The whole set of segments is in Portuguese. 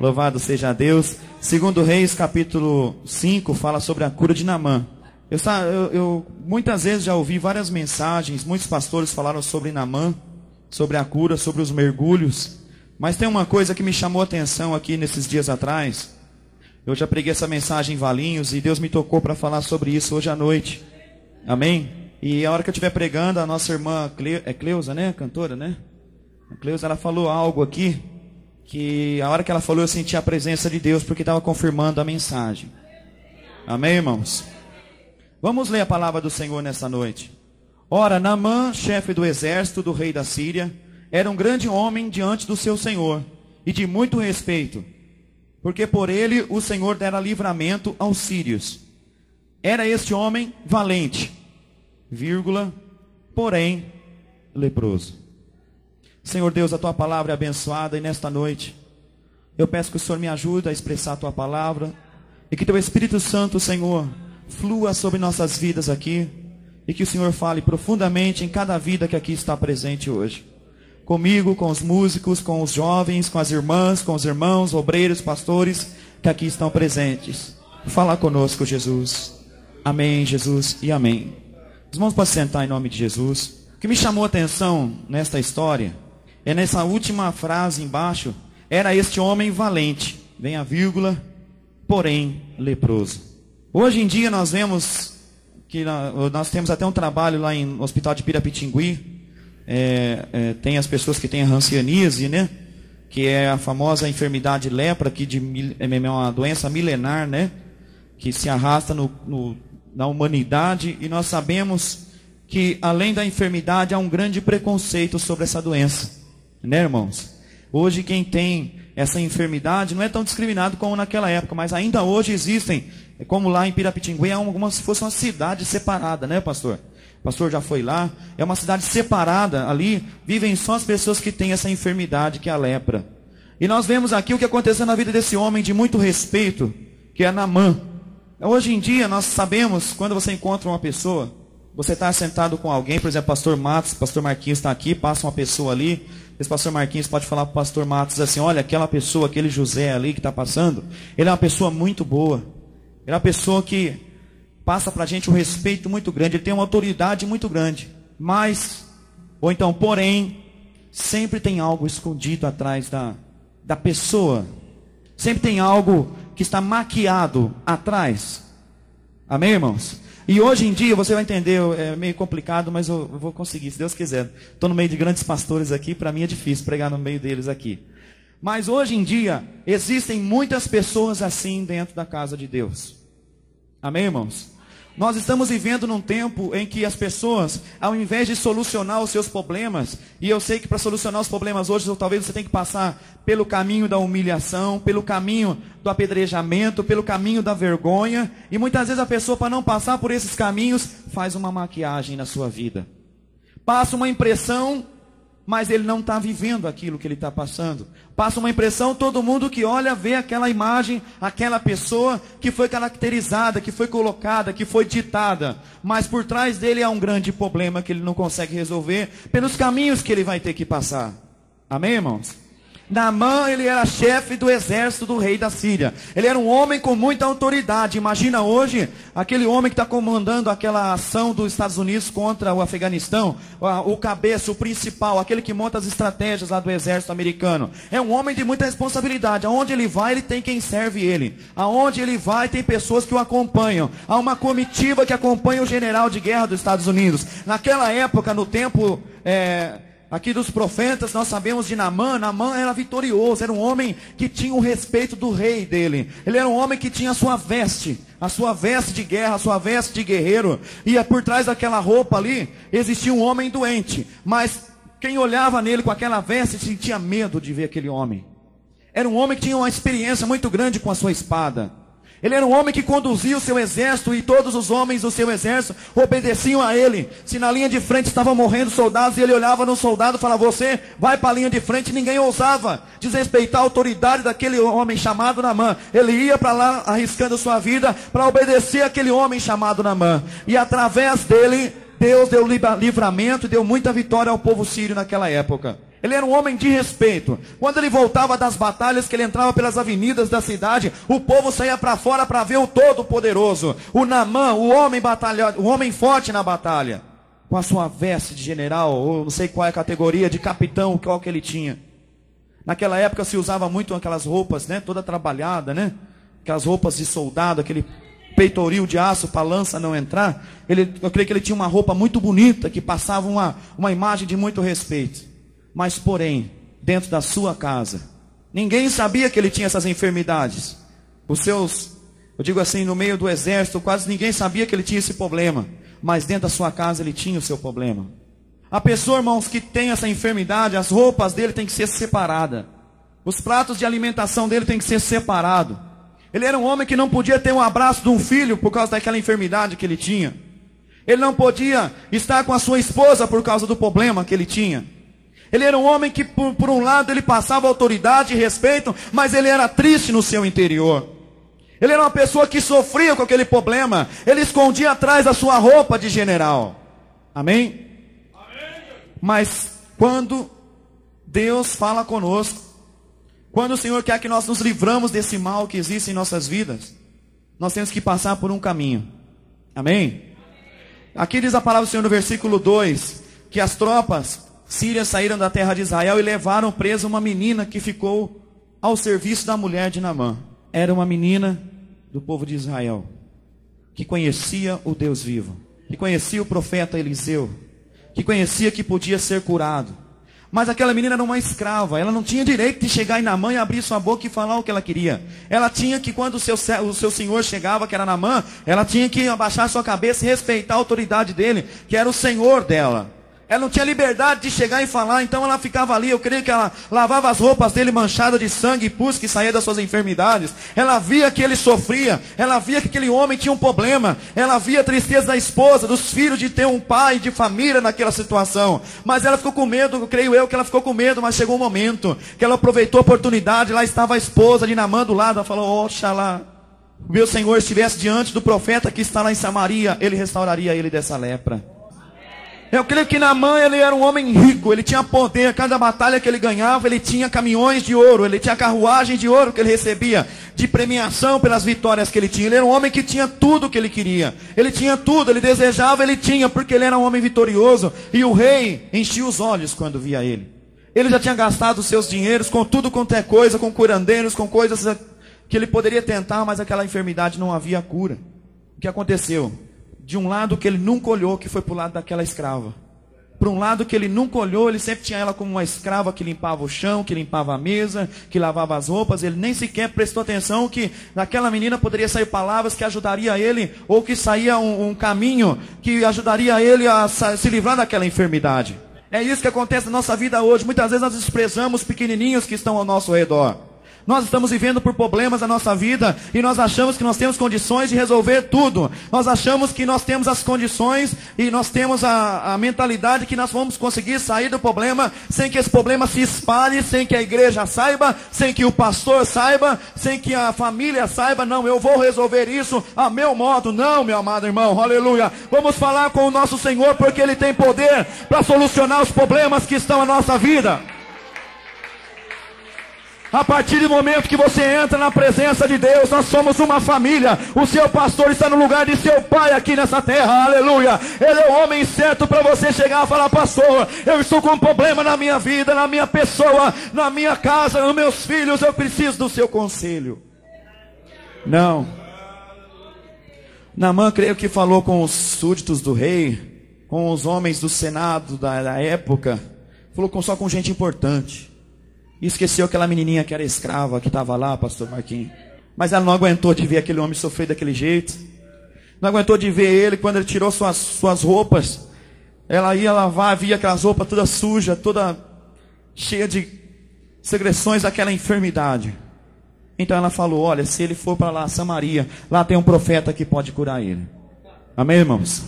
Louvado seja Deus. Segundo Reis, capítulo 5, fala sobre a cura de Naamã. Eu muitas vezes já ouvi várias mensagens, muitos pastores falaram sobre Naamã, sobre a cura, sobre os mergulhos. Mas tem uma coisa que me chamou a atenção aqui nesses dias atrás. Eu já preguei essa mensagem em Valinhos e Deus me tocou para falar sobre isso hoje à noite. Amém? E a hora que eu estiver pregando, a nossa irmã Cleusa, né? Cantora, né? A Cleusa, ela falou algo aqui, que a hora que ela falou eu senti a presença de Deus, porque estava confirmando a mensagem. Amém, irmãos? Vamos ler a palavra do Senhor nessa noite. Ora, Naamã, chefe do exército do rei da Síria, era um grande homem diante do seu senhor, e de muito respeito, porque por ele o Senhor dera livramento aos sírios. Era este homem valente, porém leproso. Senhor Deus, a tua palavra é abençoada, e nesta noite eu peço que o Senhor me ajude a expressar a tua palavra, e que teu Espírito Santo, Senhor, flua sobre nossas vidas aqui, e que o Senhor fale profundamente em cada vida que aqui está presente hoje. Comigo, com os músicos, com os jovens, com as irmãs, com os irmãos, obreiros, pastores que aqui estão presentes. Fala conosco, Jesus. Amém, Jesus, e amém. Os irmãos podem sentar em nome de Jesus. O que me chamou a atenção nesta história é nessa última frase embaixo. Era este homem valente, vem a vírgula, porém leproso. Hoje em dia nós vemos que nós temos até um trabalho lá no hospital de Pirapitingui. Tem as pessoas que têm a hanseníase, né? Que é a famosa enfermidade lepra, que é uma doença milenar, né? Que se arrasta na humanidade. E nós sabemos que além da enfermidade há um grande preconceito sobre essa doença, né, irmãos? Hoje quem tem essa enfermidade não é tão discriminado como naquela época, mas ainda hoje existem, como lá em Pirapitingui, é como se fosse uma cidade separada, né, pastor? O pastor já foi lá, é uma cidade separada, ali vivem só as pessoas que têm essa enfermidade, que é a lepra. E nós vemos aqui o que aconteceu na vida desse homem de muito respeito, que é Naamã. Hoje em dia nós sabemos, quando você encontra uma pessoa, você está sentado com alguém, por exemplo, pastor Matos, pastor Marquinhos está aqui, passa uma pessoa ali, esse pastor Marquinhos pode falar para o pastor Matos assim: olha, aquela pessoa, aquele José ali que está passando, ele é uma pessoa muito boa, ele é uma pessoa que passa para a gente um respeito muito grande, ele tem uma autoridade muito grande, mas, ou então, porém, sempre tem algo escondido atrás da pessoa, sempre tem algo que está maquiado atrás. Amém, irmãos? E hoje em dia, você vai entender, é meio complicado, mas eu vou conseguir, se Deus quiser. Estou no meio de grandes pastores aqui, para mim é difícil pregar no meio deles aqui. Mas hoje em dia, existem muitas pessoas assim dentro da casa de Deus. Amém, irmãos? Nós estamos vivendo num tempo em que as pessoas, ao invés de solucionar os seus problemas, e eu sei que para solucionar os problemas hoje, talvez você tenha que passar pelo caminho da humilhação, pelo caminho do apedrejamento, pelo caminho da vergonha, e muitas vezes a pessoa, para não passar por esses caminhos, faz uma maquiagem na sua vida. Passa uma impressão, mas ele não está vivendo aquilo que ele está passando. Passa uma impressão, todo mundo que olha vê aquela imagem, aquela pessoa que foi caracterizada, que foi colocada, que foi ditada. Mas por trás dele há um grande problema que ele não consegue resolver pelos caminhos que ele vai ter que passar. Amém, irmãos? Naamã, ele era chefe do exército do rei da Síria. Ele era um homem com muita autoridade. Imagina hoje, aquele homem que está comandando aquela ação dos Estados Unidos contra o Afeganistão, o cabeça, o principal, aquele que monta as estratégias lá do exército americano. É um homem de muita responsabilidade. Aonde ele vai, ele tem quem serve ele. Aonde ele vai, tem pessoas que o acompanham. Há uma comitiva que acompanha o general de guerra dos Estados Unidos. Naquela época, no tempo aqui dos profetas, nós sabemos de Naamã. Naamã era vitorioso, era um homem que tinha o respeito do rei dele. Ele era um homem que tinha a sua veste de guerra, a sua veste de guerreiro. E por trás daquela roupa ali, existia um homem doente. Mas quem olhava nele com aquela veste sentia medo de ver aquele homem. Era um homem que tinha uma experiência muito grande com a sua espada. Ele era um homem que conduzia o seu exército, e todos os homens do seu exército obedeciam a ele. Se na linha de frente estavam morrendo soldados, e ele olhava no soldado e falava: você vai para a linha de frente. Ninguém ousava desrespeitar a autoridade daquele homem chamado Naamã. Ele ia para lá arriscando sua vida para obedecer aquele homem chamado Naamã. E através dele, Deus deu livramento, deu muita vitória ao povo sírio naquela época. Ele era um homem de respeito. Quando ele voltava das batalhas, que ele entrava pelas avenidas da cidade, o povo saía para fora para ver o Todo-Poderoso, o Naamã, o homem forte na batalha, com a sua veste de general, ou não sei qual é a categoria, de capitão, qual que ele tinha. Naquela época se usava muito aquelas roupas, né, toda trabalhada, né? Aquelas roupas de soldado, aquele peitoril de aço para a lança não entrar. Eu creio que ele tinha uma roupa muito bonita, que passava uma imagem de muito respeito. Mas, porém, dentro da sua casa, ninguém sabia que ele tinha essas enfermidades. Eu digo assim, no meio do exército, quase ninguém sabia que ele tinha esse problema. Mas dentro da sua casa ele tinha o seu problema. A pessoa, irmãos, que tem essa enfermidade, as roupas dele têm que ser separadas. Os pratos de alimentação dele têm que ser separados. Ele era um homem que não podia ter um abraço de um filho por causa daquela enfermidade que ele tinha. Ele não podia estar com a sua esposa por causa do problema que ele tinha. Ele era um homem que, por um lado, ele passava autoridade e respeito, mas ele era triste no seu interior. Ele era uma pessoa que sofria com aquele problema. Ele escondia atrás da sua roupa de general. Amém? Amém. Mas quando Deus fala conosco, quando o Senhor quer que nós nos livramos desse mal que existe em nossas vidas, nós temos que passar por um caminho. Amém? Aqui diz a palavra do Senhor no versículo 2, que as tropas sírias saíram da terra de Israel e levaram presa uma menina que ficou ao serviço da mulher de Naamã. Era uma menina do povo de Israel, que conhecia o Deus vivo, que conhecia o profeta Eliseu, que conhecia que podia ser curado. Mas aquela menina era uma escrava, ela não tinha direito de chegar em Naamã e abrir sua boca e falar o que ela queria. Ela tinha que, quando o seu senhor chegava, que era Naamã, ela tinha que abaixar sua cabeça e respeitar a autoridade dele, que era o senhor dela. Ela não tinha liberdade de chegar e falar, então ela ficava ali. Eu creio que ela lavava as roupas dele manchadas de sangue e pus que saía das suas enfermidades. Ela via que ele sofria, ela via que aquele homem tinha um problema, ela via a tristeza da esposa, dos filhos, de ter um pai, de família naquela situação. Mas ela ficou com medo, creio eu que ela ficou com medo, mas chegou um momento que ela aproveitou a oportunidade. Lá estava a esposa de Naamã do lado, ela falou: oxalá o meu senhor estivesse diante do profeta que está lá em Samaria, ele restauraria ele dessa lepra. Eu creio que Naamã, ele era um homem rico, ele tinha poder. Cada batalha que ele ganhava, ele tinha caminhões de ouro, ele tinha carruagem de ouro que ele recebia, de premiação pelas vitórias que ele tinha. Ele era um homem que tinha tudo o que ele queria. Ele tinha tudo, ele desejava, ele tinha, porque ele era um homem vitorioso. E o rei enchia os olhos quando via ele. Ele já tinha gastado os seus dinheiros com tudo quanto é coisa, com curandeiros, com coisas que ele poderia tentar, mas aquela enfermidade não havia cura. O que aconteceu? De um lado que ele nunca olhou, que foi para o lado daquela escrava. Para um lado que ele nunca olhou, ele sempre tinha ela como uma escrava que limpava o chão, que limpava a mesa, que lavava as roupas. Ele nem sequer prestou atenção que daquela menina poderia sair palavras que ajudaria ele, ou que saía um caminho que ajudaria ele a se livrar daquela enfermidade. É isso que acontece na nossa vida hoje. Muitas vezes nós desprezamos pequenininhos que estão ao nosso redor. Nós estamos vivendo por problemas na nossa vida e nós achamos que nós temos condições de resolver tudo. Nós achamos que nós temos as condições e nós temos a mentalidade que nós vamos conseguir sair do problema sem que esse problema se espalhe, sem que a igreja saiba, sem que o pastor saiba, sem que a família saiba. Não, eu vou resolver isso a meu modo. Não, meu amado irmão, aleluia. Vamos falar com o nosso Senhor, porque Ele tem poder para solucionar os problemas que estão na nossa vida. A partir do momento que você entra na presença de Deus, nós somos uma família. O seu pastor está no lugar de seu pai aqui nessa terra, aleluia. Ele é o homem certo para você chegar e falar: pastor, eu estou com um problema na minha vida, na minha pessoa, na minha casa, nos meus filhos, eu preciso do seu conselho. Não. Naamã, creio que falou com os súditos do rei, com os homens do senado da época, falou só com gente importante. E esqueceu aquela menininha que era escrava, que estava lá, pastor Marquinhos. Mas ela não aguentou de ver aquele homem sofrer daquele jeito. Não aguentou de ver ele, quando ele tirou suas roupas. Ela ia lavar, via aquelas roupas toda suja, toda cheia de secreções daquela enfermidade. Então ela falou: olha, se ele for para lá, Samaria, lá tem um profeta que pode curar ele. Amém, irmãos?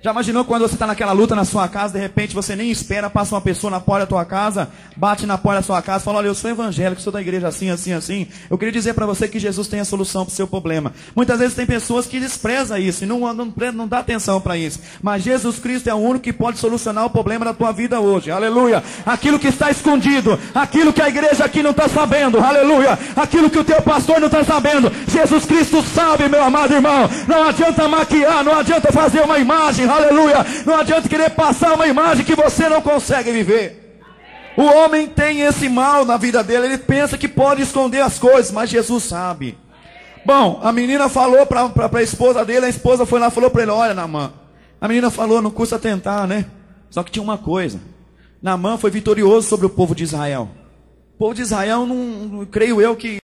Já imaginou quando você está naquela luta na sua casa, de repente você nem espera, passa uma pessoa na porta da tua casa, bate na porta da sua casa, fala, olha, eu sou evangélico, sou da igreja assim, assim, assim. Eu queria dizer para você que Jesus tem a solução para o seu problema. Muitas vezes tem pessoas que desprezam isso e não dá atenção para isso. Mas Jesus Cristo é o único que pode solucionar o problema da tua vida hoje. Aleluia. Aquilo que está escondido, aquilo que a igreja aqui não está sabendo. Aleluia. Aquilo que o teu pastor não está sabendo. Jesus Cristo sabe, meu amado irmão. Não adianta maquiar, não adianta fazer uma imagem. Aleluia, não adianta querer passar uma imagem que você não consegue viver. O homem tem esse mal na vida dele, ele pensa que pode esconder as coisas, mas Jesus sabe. Bom, a menina falou para a esposa dele, a esposa foi lá e falou para ele, olha Naamã, a menina falou, não custa tentar, né? Só que tinha uma coisa, Naamã foi vitorioso sobre o povo de Israel. O povo de Israel, não creio eu que